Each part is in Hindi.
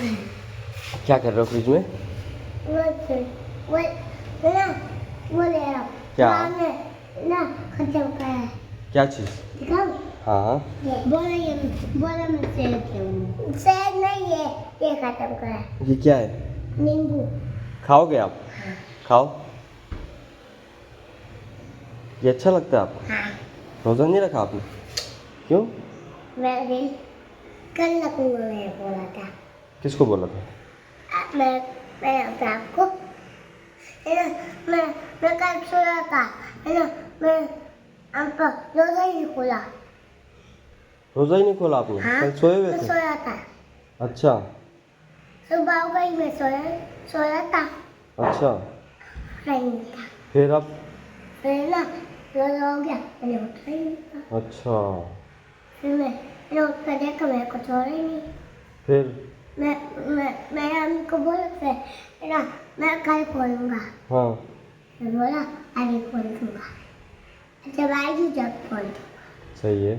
क्या कर रहे हो फ्रिज में? वो ना वो ले रहा हूँ। क्या? ना खत्म करा है। क्या चीज़? दिखाऊं? हाँ बोला मैं सेब नहीं है, ये खत्म करा है। ये क्या है? नींबू। खाओगे आप? खाओ। ये अच्छा लगता है आपको? हाँ। रोज़ा नहीं रखा आपने? क्यों? मैं कल रखूंगा, मैंने बोला था। किसको बोला था? मैं अपने आपको, है ना, मैं कल सोया था, है ना, मैं आपका रोजा ही नहीं खोला। रोज़ा ही नहीं खोला आपने? हाँ, कल सोए हुए मैं थे? सोया था। अच्छा सुबह हो गई, मैं सोया था। अच्छा। नहीं था। फिर अब? फिर ना रोजा हो गया, मैंने उठा ही नहीं था। अच्छा। फिर मैंने उठ कर देखा, मेरे को छोड़ा ही नहीं। फिर? मैं हमको बोला फिर, है ना, मैं कल खोलूँगा। हाँ मैं बोला अभी खोल दूँगा, जब आएगी जब खोल दूँगा। सही है।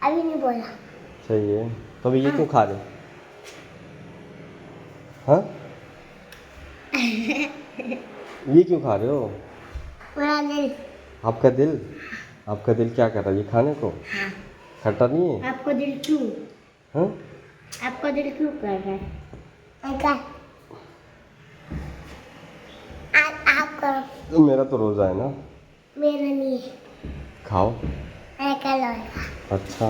अभी नहीं बोला। सही है। तो अभी ये हाँ। क्यों खा रहे? हाँ ये क्यों खा रहे हो? मेरा दिल। आपका दिल? आपका दिल क्या कर रहा है ये खाने को? हाँ। खट्टा नहीं है? आपको दिल क्यों? हाँ आपको दिल क्यों कर रहा है? ऐसा आप करो। तो मेरा तो रोज़ा है ना। मेरा नहीं है। खाओ। मैं कल होगा। अच्छा